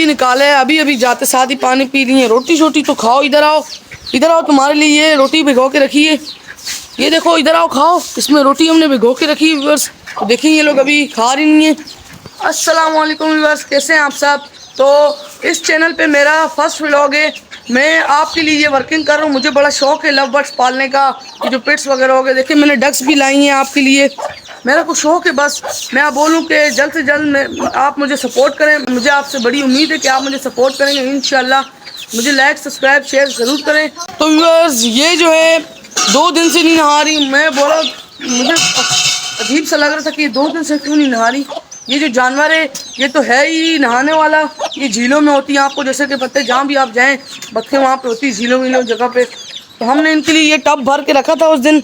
निकाला है, अभी अभी जाते साथ ही पानी पी लिए। रोटी शोटी तो खाओ, इधर आओ, इधर आओ, तुम्हारे लिए ये रोटी भिगो के रखी है। ये देखो, इधर आओ खाओ, इसमें रोटी हमने भिगो के रखी है व्यूअर्स। तो देखें ये लोग अभी खा रही नहीं है। अस्सलाम वालेकुम व्यूअर्स, कैसे हैं आप सब। तो इस चैनल पे मेरा फर्स्ट व्लॉग है। मैं आपके लिए ये वर्किंग कर रहा हूँ। मुझे बड़ा शौक है लव बर्ड्स पालने का। ये जो पेट्स वगैरह हो गए, देखिए मैंने डक्स भी लाई हैं आपके लिए। मेरा कुछ शौक है, बस मैं आप बोलूँ कि जल्द से जल्द आप मुझे सपोर्ट करें। मुझे आपसे बड़ी उम्मीद है कि आप मुझे सपोर्ट करेंगे इंशाल्लाह। मुझे लाइक सब्सक्राइब शेयर ज़रूर करें। तो व्यूअर्स ये जो है 2 दिन से नहीं नहा रही। मैं बोला, मुझे अजीब सा लग रहा था कि 2 दिन से क्यों नहीं नहा रही। ये जो जानवर है ये तो है ही नहाने वाला। ये झीलों में होती है, आपको जैसे कि पता है, जहाँ भी आप जाएँ बत्खें वहाँ पे होती है, झीलों वीलों जगह पे। तो हमने इनके लिए ये टब भर के रखा था उस दिन।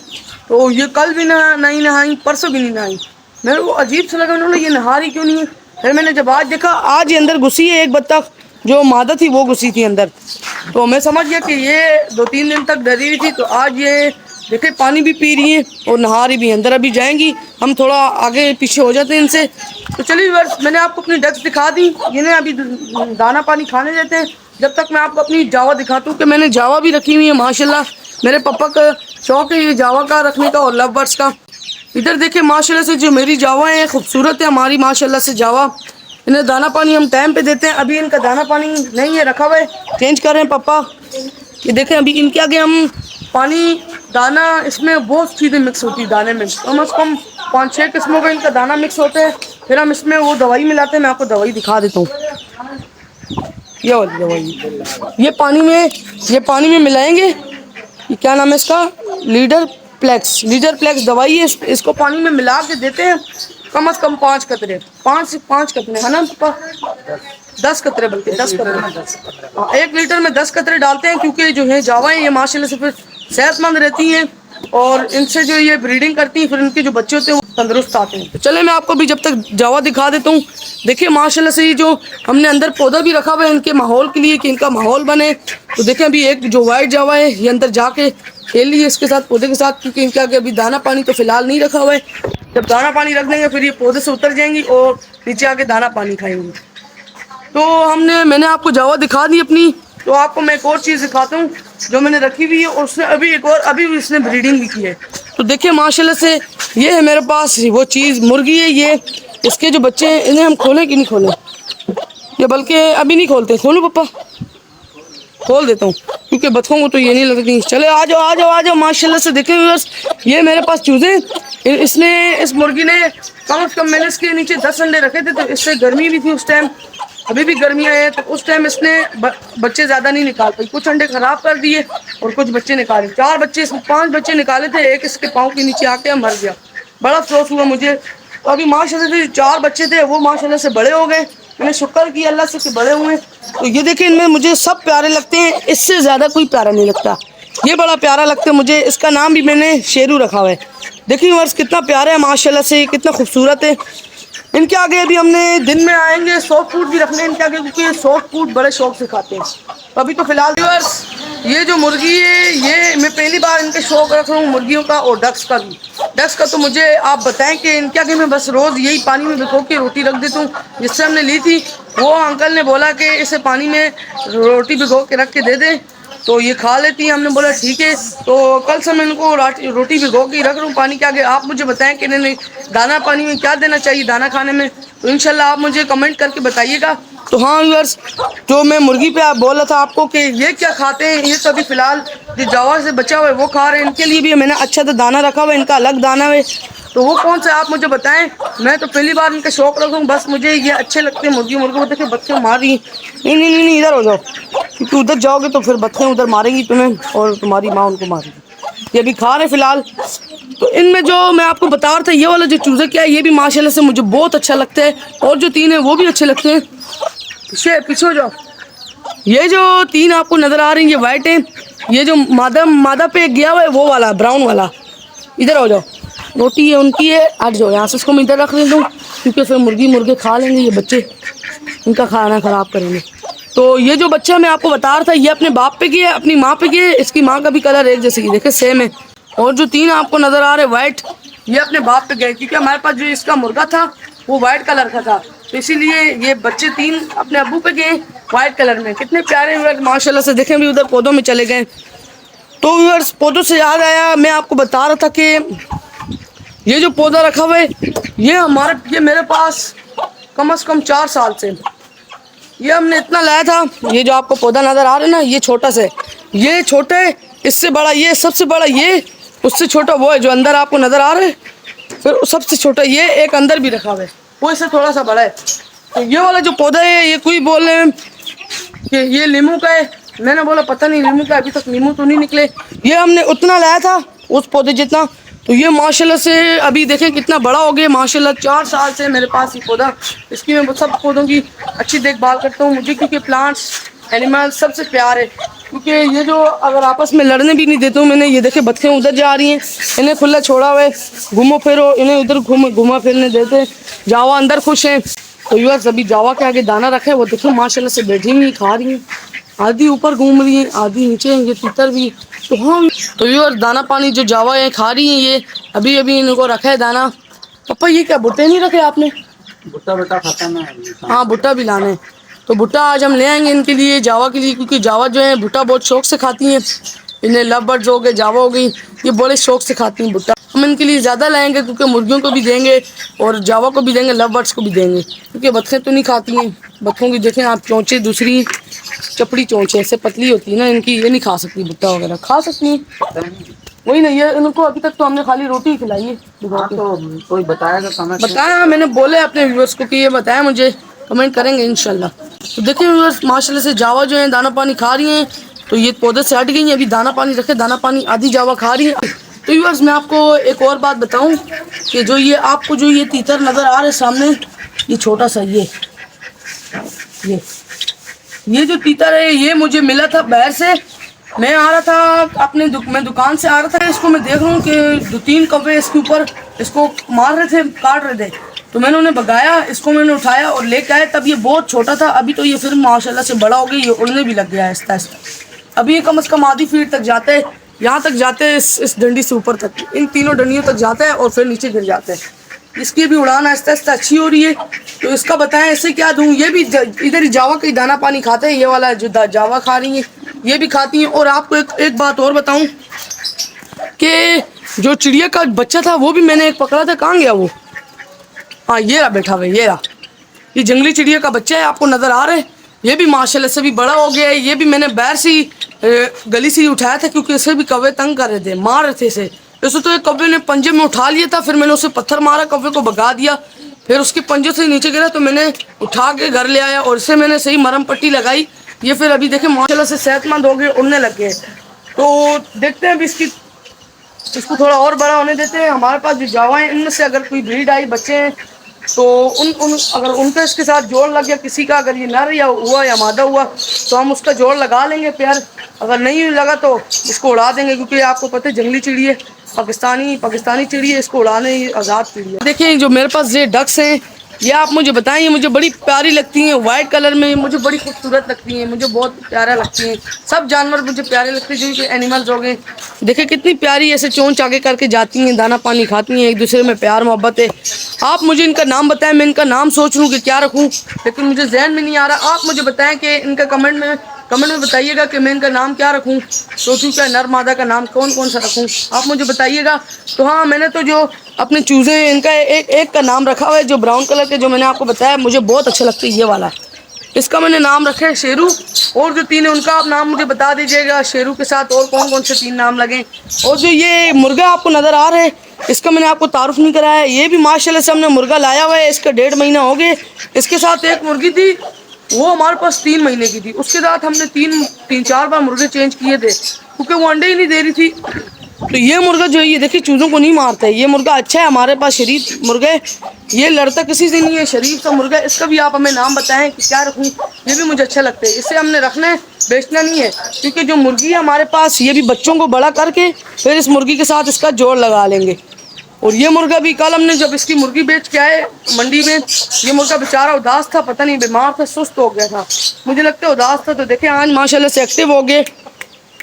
तो ये कल भी नहीं नहाई, परसों भी नहीं नहाई। मेरे को अजीब सा लगा, उन्होंने ये नहा रही क्यों नहीं है। फिर मैंने जब आज देखा, आज ये अंदर घुसी है एक बत्तख, जो मादा थी वो घुसी थी अंदर। तो मैं समझ गया कि ये 2-3 दिन तक डरी हुई थी। तो आज ये देखे पानी भी पी रही है और नहा रही भी। अंदर अभी जाएंगी, हम थोड़ा आगे पीछे हो जाते हैं इनसे। तो चलिए व्यूअर्स, मैंने आपको अपनी डक्स दिखा दी। इन्हें अभी दाना पानी खाने देते हैं, जब तक मैं आपको अपनी जावा दिखाता हूँ कि मैंने जावा भी रखी हुई है माशाल्लाह। मेरे पापा का शौक है ये जावा का रखने का और लव बर्ड्स का। इधर देखे माशाल्लाह से जो मेरी जावा है खूबसूरत है हमारी माशाल्लाह से जावा। इन्हें दाना पानी हम टाइम पे देते हैं। अभी इनका दाना पानी नहीं है, रखा हुआ है, चेंज कर रहे हैं पापा। ये देखें अभी इनके आगे हम पानी दाना, इसमें बहुत चीज़ें मिक्स होती है दाने में। कम से कम 5-6 किस्मों का इनका दाना मिक्स होता है। फिर हम इसमें वो दवाई मिलाते हैं। मैं आपको दवाई दिखा देता हूँ। ये वाली दवाई ये पानी में मिलाएंगे। ये क्या नाम है इसका, लीडर प्लेक्स दवाई है। इसको पानी में मिला के देते हैं। कम से कम 5 कतरे, 5 से 5 कतरे है ना पापा, 10 कतरे, बल्कि 10 कतरे। 1 लीटर में 10 कतरे डालते हैं, क्योंकि जो है जावाएं ये माशाल्लाह से फिर सेहतमंद रहती हैं और इनसे जो ये ब्रीडिंग करती हैं, फिर इनके जो बच्चे होते हैं वो तंदुरुस्त आते हैं। तो चले मैं आपको भी जब तक जावा दिखा देता हूँ। देखिए माशाल्लाह से ये जो हमने अंदर पौधा भी रखा हुआ है इनके माहौल के लिए, कि इनका माहौल बने। तो देखें अभी एक जो वाइट जावा है ये अंदर जाके खेल रही है इसके साथ, पौधे के साथ, क्योंकि इनके आगे अभी दाना पानी तो फिलहाल नहीं रखा हुआ है। जब दाना पानी रख देंगे फिर ये पौधे से उतर जाएंगी और नीचे आके दाना पानी खाएंगी। तो मैंने आपको जावा दिखा दी अपनी। तो आपको मैं एक और चीज़ दिखाता हूँ जो मैंने रखी हुई है, और उसने अभी भी इसने ब्रीडिंग भी की है। तो देखिए माशाल्लाह से ये है मेरे पास वो चीज़, मुर्गी है ये। इसके जो बच्चे हैं इन्हें हम खोलें कि नहीं खोलें, ये बल्कि अभी नहीं खोलते। खोलूं पापा, खोल देता हूँ, क्योंकि बच्चों को तो ये नहीं लगती। चले आ जाओ माशाल्लाह से। देखें व्यूअर्स, ये मेरे पास चूज़े, इस मुर्गी ने कम से कम मैंने इसके नीचे 10 अंडे रखे थे। तो इससे गर्मी भी थी उस टाइम, अभी भी गर्मियाँ हैं। तो उस टाइम इसने बच्चे ज़्यादा नहीं निकाल पाई, कुछ अंडे ख़राब कर दिए और कुछ बच्चे निकाले। 4 बच्चे, इसमें 5 बच्चे निकाले थे, एक इसके पाँव के नीचे आके मर गया। बड़ा अफसोस हुआ मुझे। तो अभी माशाल्लाह से 4 बच्चे थे वो माशाल्लाह से बड़े हो गए। मैंने शुक्र किया अल्लाह से कि बड़े हुए। तो ये देखिए इनमें मुझे सब प्यारे लगते हैं, इससे ज़्यादा कोई प्यारा नहीं लगता। ये बड़ा प्यारा लगता है मुझे। इसका नाम भी मैंने शेरू रखा हुआ है। देखिए वर्ष कितना प्यारा है माशाल्लाह से, कितना खूबसूरत है। इनके आगे अभी हमने दिन में आएंगे सॉफ्ट फूड भी रखने इनके आगे, क्योंकि सॉफ्ट फूड बड़े शौक से खाते हैं। तो अभी तो फिलहाल व्यूअर्स ये जो मुर्गी है ये मैं पहली बार इनके शौक रख रहा हूँ, मुर्गियों का और डक्स का भी। डक्स का तो मुझे आप बताएं कि इनके आगे मैं बस रोज़ यही पानी में भिगो के रोटी रख देता हूँ। जिससे हमने ली थी वो अंकल ने बोला कि इसे पानी में रोटी भिगो के रख के दे दें तो ये खा लेती हैं। हमने बोला ठीक है। तो कल से मैं इनको रोटी भिगो के रख रहा हूँ पानी के आगे। आप मुझे बताएं कि इन्हें दाना पानी में क्या देना चाहिए दाना खाने में, तो इंशाल्लाह आप मुझे कमेंट करके बताइएगा। तो हाँ व्यूअर्स, जो मैं मुर्गी पे आप बोला था आपको कि ये क्या खाते हैं, ये तो अभी फ़िलहाल जो जावा से बचा हुआ है वो खा रहे हैं। इनके लिए भी मैंने अच्छा सा दाना रखा हुआ है, इनका अलग दाना है। तो वो कौन सा आप मुझे बताएं। मैं तो पहली बार इनका शौक रखूँ, बस मुझे ये अच्छे लगते हैं। मुर्गी को देखे बच्चे मार रही। नहीं इधर हो जाओ, क्योंकि उधर जाओगे तो फिर बच्चे उधर मारेंगी तुम्हें और तुम्हारी माँ उनको मारेगी। ये अभी खा रहे फिलहाल। तो इनमें जो मैं आपको बता रहा था ये वाला जो चूज़ा क्या है, ये भी माशाल्लाह से मुझे बहुत अच्छा लगता है। और जो 3 है वो भी अच्छे लगते हैं। पीछे हो जाओ। ये जो 3 आपको नज़र आ रही है ये वाइट है। ये जो मादा पे गया हुआ है वो वाला ब्राउन वाला, इधर हो जाओ। रोटी है उनकी है, हट जाओ यहाँ से। इसको मैं इधर रख लेता हूँ, क्योंकि फिर मुर्गे खा लेंगे ये बच्चे, इनका खाना ख़राब करेंगे। तो ये जो बच्चा मैं आपको बता रहा था ये अपने बाप पे गया, अपनी माँ पे गया। इसकी माँ का भी कलर एक जैसे की देखे सेम है। और जो 3 आपको नज़र आ रहे वाइट, ये अपने बाप पे गए, क्योंकि हमारे पास जो इसका मुर्गा था वो वाइट कलर का था। तो इसीलिए ये बच्चे 3 अपने अब्बू पे गए वाइट कलर में। कितने प्यारे व्यूअर्स माशाल्लाह से, देखें भी उधर पौधों में चले गए। तो व्यूअर्स पौधों से याद आया, मैं आपको बता रहा था कि ये जो पौधा रखा हुआ है ये मेरे पास कम से कम 4 साल से, ये हमने इतना लाया था। ये जो आपको पौधा नज़र आ रहा है ना, ये छोटा सा, ये छोटा है, इससे बड़ा ये, सबसे बड़ा ये, उससे छोटा वो है जो अंदर आपको नज़र आ रहा है, फिर सबसे छोटा ये एक अंदर भी रखा हुआ है, वो इससे थोड़ा सा बड़ा है। तो ये वाला जो पौधा है, ये कोई बोल रहे हैं कि ये नींबू का है। मैंने बोला पता नहीं नींबू का, अभी तक नींबू तो नहीं निकले। ये हमने उतना लाया था उस पौधे जितना, तो ये माशाल्लाह से अभी देखें कितना बड़ा हो गया माशाल्लाह। 4 साल से मेरे पास ये पौधा, इसकी मैं सब पौधों की अच्छी देखभाल करता हूँ मुझे, क्योंकि प्लांट्स एनिमल सबसे प्यार है। क्योंकि ये जो अगर आपस में लड़ने भी नहीं देता हूँ मैंने, ये देखे बच्चे उधर जा रही हैं, इन्हें खुला छोड़ा हुआ है, घूमो फिरो, इन्हें उधर घुमा फिरने देते। जावा अंदर खुश हैं। तो यूँ अभी जावा के आगे दाना रखे, वो देखो माशाल्लाह से बैठी हुई खा रही हैं, आधी ऊपर घूम रही है आधी नीचे हैं, ये तीतर भी। तो हाँ, तो ये दाना पानी जो जावा है खा रही हैं, ये अभी अभी इनको रखा है दाना। पापा ये क्या भुट्टे नहीं रखे आपने? भुट्टा खाता ना। हाँ भुट्टा भी लाना है, तो भुट्टा आज हम ले आएंगे इनके लिए, जावा के लिए, क्योंकि जावा जो है भुट्टा बहुत शौक से खाती हैं। इन्हें लव बर्ड्स हो गए, जावा हो गई, ये बड़े शौक से खाती हैं भुट्टा। हम इनके लिए ज़्यादा लाएंगे क्योंकि मुर्गियों को भी देंगे और जावा को भी देंगे, लव बर्ड्स को भी देंगे, क्योंकि बच्चे तो नहीं खाती हैं। बच्चों की देखें आप चोंचे, दूसरी चपड़ी चोंचे ऐसे पतली होती है ना इनकी, ये नहीं खा सकती, भुट्टा वगैरह खा सकती हैं वही नहीं है इनको। अभी तक तो हमने खाली रोटी खिलाई है। तो कोई बताएगा कमेंट, बताया मैंने, बोले अपने व्यूअर्स को कि ये बताया मुझे, कमेंट करेंगे इंशाल्लाह। तो देखिए व्यूअर्स माशाल्लाह से जावा जो है दाना पानी खा रही हैं, तो ये पौधे से हट गई हैं, अभी दाना पानी रखे, दाना पानी आधी जावा खा रही है। तो व्यूअर्स मैं आपको एक और बात बताऊं कि जो ये आपको जो ये तीतर नज़र आ रहे सामने, ये छोटा सा ये जो तीतर है ये मुझे मिला था बाहर से। मैं आ रहा था अपने मैं दुकान से आ रहा था, इसको मैं देख रहा हूँ कि 2-3 कौवे इसके ऊपर इसको मार रहे थे, काट रहे थे। तो मैंने उन्हें भगाया, इसको मैंने उठाया और लेके आया, तब ये बहुत छोटा था। अभी तो ये फिर माशाल्लाह से बड़ा हो गया, ये उड़ने भी लग गया है आहिस्ता आहिस्ता। अभी ये कम से कम आधी फीट तक जाता है, यहाँ तक जाते हैं, इस डंडी से ऊपर तक, इन तीनों डंडियों तक जाता है और फिर नीचे गिर जाता है। इसकी भी उड़ान आहिस्ता आहिस्ता अच्छी हो रही है। तो इसका बताएं इससे क्या दूँ, ये भी इधर ही जावा का ही दाना पानी खाते हैं, ये वाला जो जावा खा रही है ये भी खाती हैं। और आपको एक बात और बताऊं कि जो चिड़िया का बच्चा था वो भी मैंने एक पकड़ा था, कहाँ गया वो? हाँ ये रहा बैठा हुआ, ये जंगली चिड़िया का बच्चा है, आपको नज़र आ रहा है। ये भी माशाल्लाह से भी बड़ा हो गया है। ये भी मैंने बाहर से गली से ही उठाया था, क्योंकि इसे भी कौवे तंग कर रहे थे, मार रहे थे इसे। वैसे तो एक कौवे ने पंजे में उठा लिया था, फिर मैंने उसे पत्थर मारा, कौवे को भगा दिया, फिर उसके पंजे से नीचे गिरा तो मैंने उठा के घर ले आया और इसे मैंने सही मरहम पट्टी लगाई। ये फिर अभी देखें माशाल्लाह से सेहतमंद हो गए, उड़ने लग गए। तो देखते हैं अभी इसको थोड़ा और बड़ा होने देते हैं। हमारे पास जो जावा है इनमें से अगर कोई ब्रीड आई बच्चे हैं तो अगर उनका इसके साथ जोड़ लग गया किसी का, अगर ये नर या हुआ या मादा हुआ तो हम उसका जोड़ लगा लेंगे प्यार, अगर नहीं लगा तो इसको उड़ा देंगे, क्योंकि आपको पता है जंगली चिड़ी है, पाकिस्तानी चिड़ी है, इसको उड़ाने आज़ाद चिड़ी है। देखिए जो मेरे पास ये डक्स हैं, ये आप मुझे बताएं, ये मुझे बड़ी प्यारी लगती हैं, वाइट कलर में मुझे बड़ी खूबसूरत लगती हैं, मुझे बहुत प्यारा लगती हैं। सब जानवर मुझे प्यारे लगते हैं, जो कि एनिमल्स हो गए। देखिए कितनी प्यारी ऐसे चोंच आगे करके जाती हैं, दाना पानी खाती हैं, एक दूसरे में प्यार मोहब्बत है। आप मुझे इनका नाम बताएं, मैं इनका नाम सोच लूँ कि क्या रखूँ, लेकिन मुझे जहन में नहीं आ रहा। आप मुझे बताएं कि इनका कमेंट में बताइएगा कि मैं इनका नाम क्या रखूँ, सोचूँ क्या नर मादा का नाम कौन सा रखूँ, आप मुझे बताइएगा। तो हाँ, मैंने तो जो अपने चूज़े हैं इनका एक का नाम रखा हुआ है, जो ब्राउन कलर के जो मैंने आपको बताया, मुझे बहुत अच्छा लगता है ये वाला, इसका मैंने नाम रखा है शेरू। और जो 3 है उनका आप नाम मुझे बता दीजिएगा, शेरू के साथ और कौन से 3 नाम लगे। और जो ये मुर्गा आपको नज़र आ रहा है, इसका मैंने आपको तारुफ नहीं कराया, ये भी माशाल्लाह से हमने मुर्गा लाया हुआ है, इसका 1.5 महीना हो गए। इसके साथ एक मुर्गी थी, वो हमारे पास 3 महीने की थी, उसके साथ हमने 3-4 बार मुर्गे चेंज किए थे, क्योंकि वो अंडे ही नहीं दे रही थी। तो ये मुर्गा जो है ये देखिए चूज़ों को नहीं मारता है, ये मुर्गा अच्छा है, हमारे पास शरीफ मुर्गा है, ये लड़ता किसी से नहीं है, शरीफ सा मुर्गा है। इसका भी आप हमें नाम बताएं कि क्या रखूँ, ये भी मुझे अच्छा लगता है। इसे हमने रखना है, बेचना नहीं है, क्योंकि जो मुर्गी है हमारे पास, ये भी बच्चों को बड़ा करके फिर इस मुर्गी के साथ इसका जोड़ लगा लेंगे। और ये मुर्गा भी कल हमने जब इसकी मुर्गी बेच के आए मंडी में, ये मुर्गा बेचारा उदास था, पता नहीं बीमार था, सुस्त हो गया था, मुझे लगता है उदास था। तो देखें आज माशाल्लाह से एक्टिव हो गए।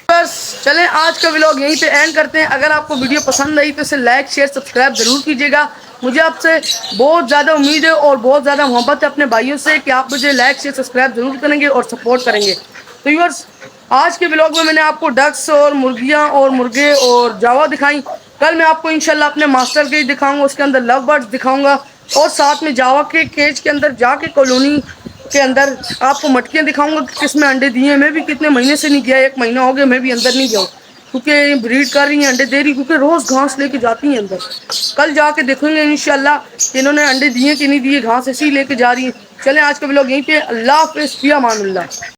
बस चलें आज का व्लॉग यहीं पे एंड करते हैं। अगर आपको वीडियो पसंद आई तो इसे लाइक शेयर सब्सक्राइब ज़रूर कीजिएगा। मुझे आपसे बहुत ज़्यादा उम्मीद है और बहुत ज़्यादा मोहब्बत है अपने भाइयों से कि आप मुझे लाइक शेयर सब्सक्राइब जरूर करेंगे और सपोर्ट करेंगे। तो व्यूअर्स, आज के ब्लॉग में मैंने आपको डक्स और मुर्गियाँ और मुर्गे और जावा दिखाई। कल मैं आपको इंशाल्लाह अपने मास्टर केज दिखाऊंगा, उसके अंदर लव बर्ड्स दिखाऊंगा और साथ में जावा के केज के अंदर जाके कॉलोनी के अंदर आपको मटकियाँ दिखाऊंगा कि किसमें अंडे दिए हैं। मैं भी कितने महीने से नहीं गया, 1 महीना हो गया मैं भी अंदर नहीं गया हूँ क्योंकि ब्रीड कर रही हैं, अंडे दे रही, क्योंकि रोज़ घास लेके जाती हैं अंदर। कल जाके देखेंगे इंशाल्लाह कि इन्होंने अंडे दिए कि नहीं दिए, घास ऐसी ही लेके जा रही हैं। चलें आज का ब्लॉग यहीं पे। अल्लाह हाफ़िज़, फ़ी अमानिल्लाह।